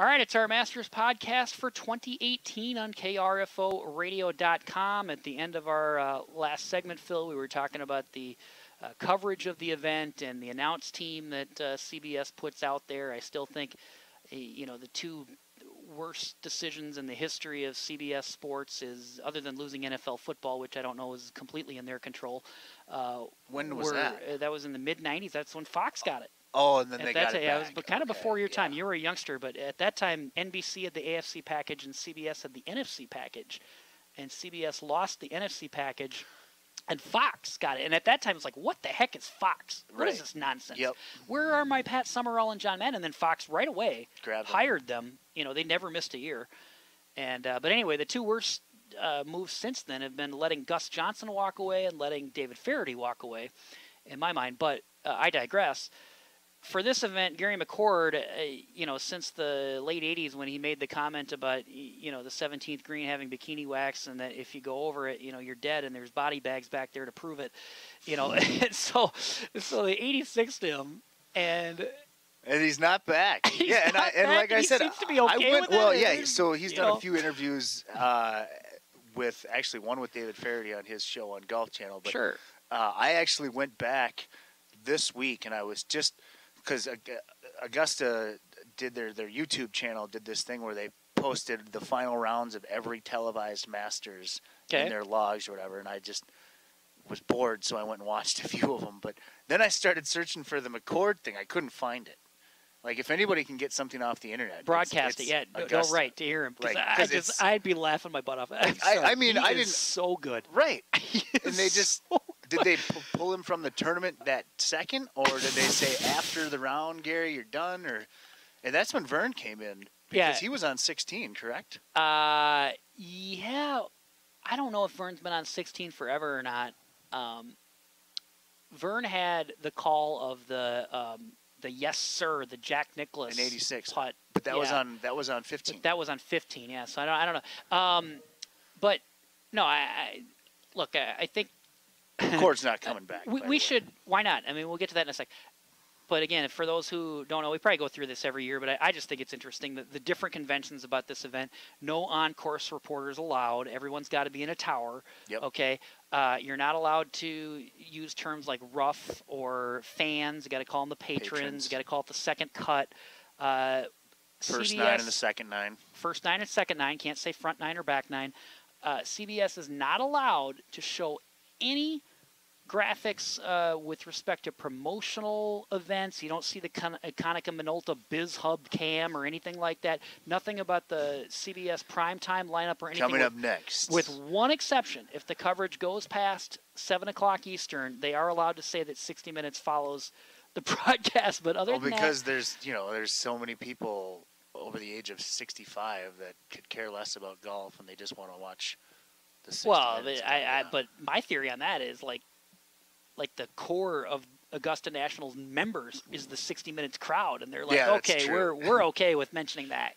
All right, it's our Masters podcast for 2018 on KRFOradio.com. At the end of our last segment, Phil, we were talking about the coverage of the event and the announce team that CBS puts out there. I still think, the two worst decisions in the history of CBS Sports is, other than losing NFL football, which I don't know is completely in their control. When was that? That was in the mid-'90s. That's when Fox got it. Oh, and then they got it back. back. It was kind of before your time. You were a youngster, but at that time, NBC had the AFC package and CBS had the NFC package. And CBS lost the NFC package, and Fox got it. And at that time, it was like, what the heck is Fox? What is this nonsense? Yep. Where are my Pat Summerall and John Madden? And then Fox right away hired them. They never missed a year. And but anyway, the two worst moves since then have been letting Gus Johnson walk away and letting David Faraday walk away, in my mind. But I digress. For this event, Gary McCord, since the late 80s when he made the comment about, the 17th green having bikini wax and that if you go over it, you're dead and there's body bags back there to prove it, and so they 86'd him and he's not back. And like I said, he seems to be okay with it. So he's done a few interviews with actually one with David Faraday on his show on Golf Channel. But, sure. I actually went back this week and I was just – because Augusta did their YouTube channel, did this thing where they posted the final rounds of every televised Masters in their logs or whatever, and I just was bored, so I went and watched a few of them. But then I started searching for the McCord thing. I couldn't find it. Like, if anybody can get something off the internet, broadcast it. Yeah, no, right, to hear him. Because I'd be laughing my butt off. I didn't. So good. Right. And they just. Did they pull him from the tournament that second, or did they say after the round, Gary, you're done? And that's when Vern came in, because he was on 16, correct? Yeah. I don't know if Vern's been on 16 forever or not. Vern had the call of the yes sir, the Jack Nicklaus in '86 putt, but that was on 15. But that was on 15, yeah. So I don't know. But no, I think. McCord's not coming back. We should. Why not? I mean, we'll get to that in a sec. But again, for those who don't know, we probably go through this every year, but I just think it's interesting that the different conventions about this event. No on-course reporters allowed. Everyone's got to be in a tower. Yep. Okay. You're not allowed to use terms like rough or fans. You got to call them the patrons. You got to call it the second cut. First 9 and the second 9. First 9 and second 9. Can't say front 9 or back 9. CBS is not allowed to show any graphics with respect to promotional events. You don't see the Konica Minolta Biz Hub cam or anything like that. Nothing about the CBS primetime lineup or anything. Coming up next. With one exception, if the coverage goes past 7 o'clock Eastern, they are allowed to say that 60 Minutes follows the broadcast. But other than because there's so many people over the age of 65 that could care less about golf and they just want to watch the 60 Minutes. But my theory on that is like the core of Augusta National's members is the 60 Minutes crowd, and they're like, okay, we're okay with mentioning that,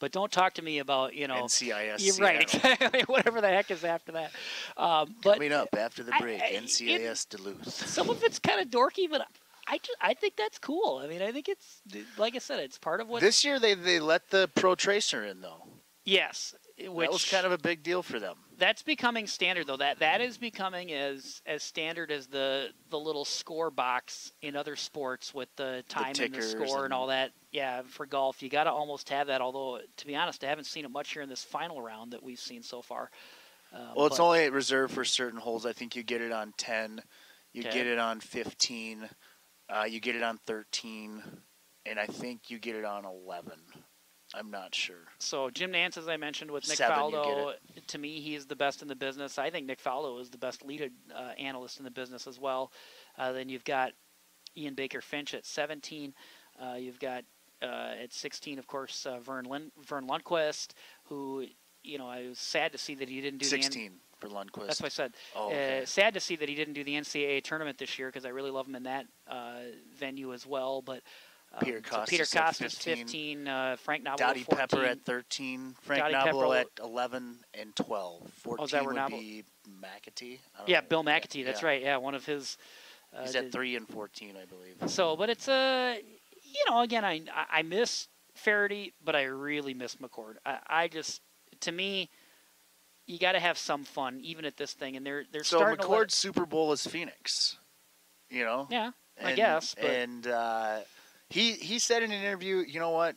but don't talk to me about NCIS. Right, exactly. Whatever the heck is after that. But coming up after the break, NCIS Duluth. Some of it's kind of dorky, but I think that's cool. I mean, I think it's, like I said, it's part of what this year they let the Pro Tracer in though. Yes. That was kind of a big deal for them. That's becoming standard, though. That is becoming as standard as the little score box in other sports with the time and the score and all that. Yeah, for golf, you got to almost have that. Although, to be honest, I haven't seen it much here in this final round that we've seen so far. Well, it's only reserved for certain holes. I think you get it on 10, you get it on 15, you get it on 13, and I think you get it on 11. I'm not sure. So Jim Nance, as I mentioned, with Nick 7, Faldo, to me, he's the best in the business. I think Nick Faldo is the best lead analyst in the business as well. Then you've got Ian Baker Finch at 17. You've got at 16, of course, Vern Lundquist, who, I was sad to see that he didn't do 16 for Lundquist. That's what I said. Oh, okay. Sad to see that he didn't do the NCAA tournament this year because I really love him in that venue as well. But Peter Costas at 15, Frank Nobile Dottie 14. Pepper at 13, Frank Nobile at 11 and 12. 14 would be McAtee. Bill McAtee, that's right. Yeah, one of his. He's at 3 and 14, I believe. So, but it's again, I miss Faraday, but I really miss McCord. I just, to me, you got to have some fun even at this thing, and they're so starting. So McCord's Super Bowl is Phoenix, you know. Yeah, I guess. But. And he said in an interview, you know what,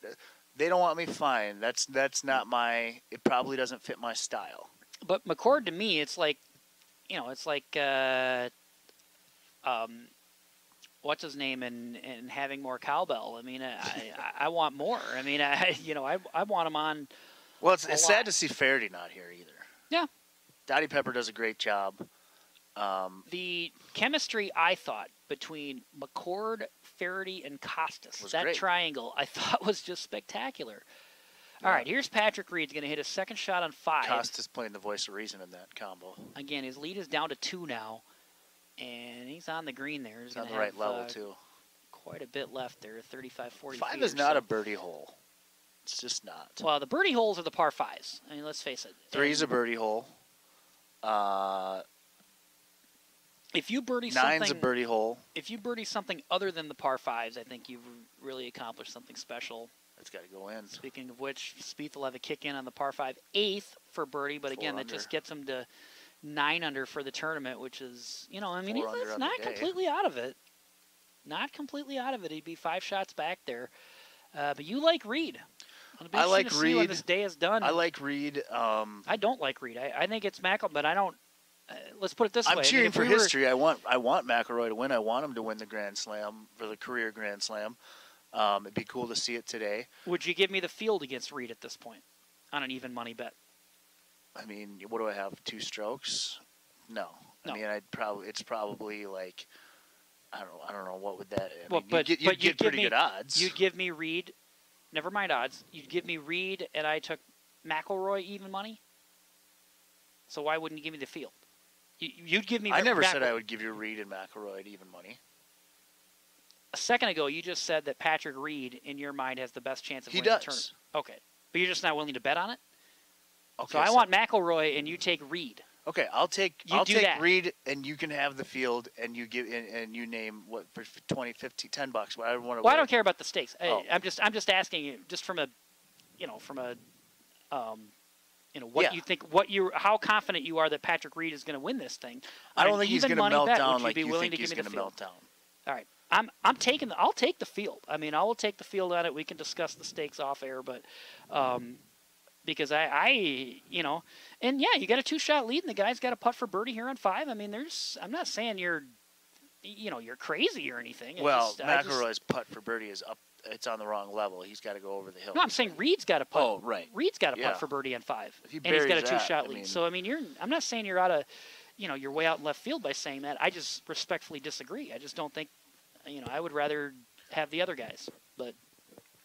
they don't want me. Fine, that's not my. It probably doesn't fit my style. But McCord, to me, it's like, you know, it's like, what's his name, and having more cowbell. I mean, I want more. I mean, I want him on. Well, it's sad to see Faraday not here either. Yeah. Dottie Pepper does a great job. The chemistry, I thought, between McCord, Faraday, and Costas, that great. triangle, I thought was just spectacular. All right, here's Patrick Reed's going to hit his second shot on 5. Costas playing the voice of reason in that combo. Again, his lead is down to 2 now, and he's on the green there. He's on the right level, too. Quite a bit left there, 35, 40 5 feet is not a birdie hole. It's just not. Well, the birdie holes are the par 5s. I mean, let's face it. 3 is a birdie hole. If you birdie 9's a birdie hole. If you birdie something other than the par 5s, I think you've really accomplished something special. It's got to go in. Speaking of which, Spieth will have a kick in on the par 5, 8th for birdie, but again, that just gets him to 9 under for the tournament, which is, you know, I mean, he's not completely out of it. Not completely out of it. He'd be 5 shots back there. But you like Reed. I like Reed. When this day is done. I like Reed. I don't like Reed. I think it's McIlroy, but I don't. Let's put it this way. I'm cheering for history. I want McIlroy to win. I want him to win the Grand Slam, for the career Grand Slam. It'd be cool to see it today. Would you give me the field against Reed at this point on an even money bet? I mean, what do I have? 2 strokes? No. I mean, it's probably like, I don't know what would that. You'd get pretty good odds. You'd give me Reed. Never mind odds. You'd give me Reed, and I took McIlroy even money. So why wouldn't you give me the field? You'd give me. I never said I would give you Reed and McIlroy at even money. A second ago, you just said that Patrick Reed, in your mind, has the best chance of winning the tournament. Okay, but you're just not willing to bet on it. Okay, so I want McIlroy, and you take Reed. Okay, I'll take Reed, and you can have the field, and you give and you name what for 20, 50, $10. Whatever. Well, I don't care about the stakes. I'm just asking you, just from a, what you think, how confident you are that Patrick Reed is going to win this thing. I don't think he's going to melt down like you think he's going to melt down. All right, I'll take the field. I mean, I will take the field on it. We can discuss the stakes off air, but. Because and yeah, you got a 2-shot lead, and the guy's got a putt for birdie here on 5. I mean, I'm not saying you're crazy or anything. Well, McIlroy's putt for birdie is up. It's on the wrong level. He's got to go over the hill. No, I'm saying Reed's got a putt. Oh, right. Reed's got a putt for birdie on 5, and he's got a 2-shot lead. So I mean, I'm not saying you're out of, you're way out in left field by saying that. I just respectfully disagree. I just don't think, I would rather have the other guys. But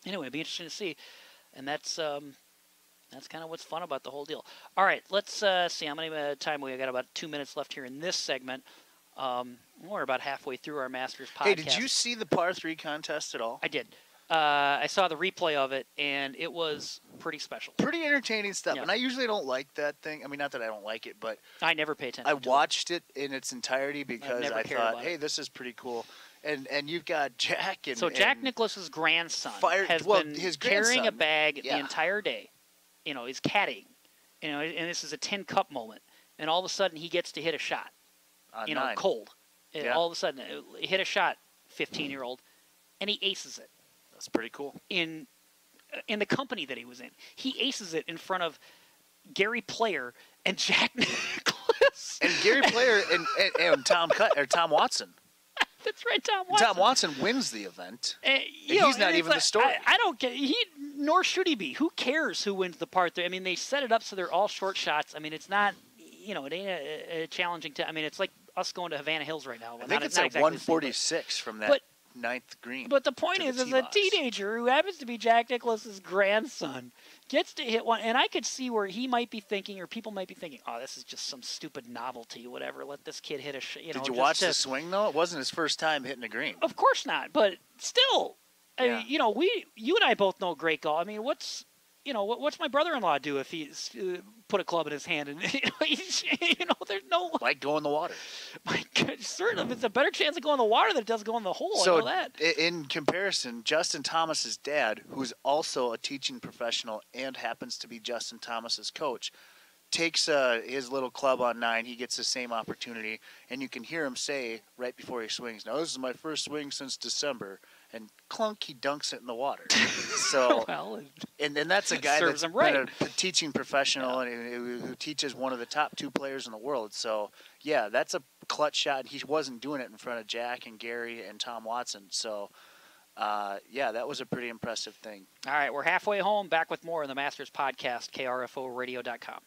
anyway, it'd be interesting to see, and that's kind of what's fun about the whole deal. All right, let's see how many time we got. About 2 minutes left here in this segment. We're about halfway through our Masters podcast. Hey, did you see the par 3 contest at all? I did. I saw the replay of it, and it was pretty special. Pretty entertaining stuff. Yeah. And I usually don't like that thing. I mean, not that I don't like it, but I never pay attention. I watched it in its entirety because I thought, hey, this is pretty cool. And you've got Jack. So Jack Nicklaus's grandson has been carrying a bag the entire day. He's caddying, and this is a tin cup moment, and all of a sudden he gets to hit a shot, cold. Yeah. All of a sudden, he hit a shot, 15-year-old, and he aces it. That's pretty cool. In the company that he was in, he aces it in front of Gary Player and Jack Nicklaus. And Gary Player and Tom Watson. That's right, Tom Watson. Tom Watson wins the event. He's not even the story. I don't get. Nor should he be. Who cares who wins the part 3? I mean, they set it up so they're all short shots. I mean, it's not. It ain't a challenging. I mean, it's like us going to Havana Hills right now. I think it's at 146 from that 9th green. But the point is a teenager who happens to be Jack Nicklaus's grandson gets to hit one, and I could see where he might be thinking, or people might be thinking, "Oh, this is just some stupid novelty, whatever. Let this kid hit a shot." Did you watch the swing though? It wasn't his first time hitting a green. Of course not, but still, I mean, you and I both know great golf. I mean, you know, what's my brother-in-law do if he's put a club in his hand and there's no like go in the water. My God, certainly, it's a better chance of going in the water than it does go in the hole. So I know that. In comparison, Justin Thomas's dad, who's also a teaching professional and happens to be Justin Thomas's coach, takes his little club on 9. He gets the same opportunity, and you can hear him say right before he swings, "Now this is my first swing since December." And clunk, he dunks it in the water. So, well, and that's a guy that's him right. been a teaching professional and who teaches one of the top 2 players in the world. So, yeah, that's a clutch shot. He wasn't doing it in front of Jack and Gary and Tom Watson. So, yeah, that was a pretty impressive thing. All right, we're halfway home. Back with more in the Masters podcast, krforadio.com.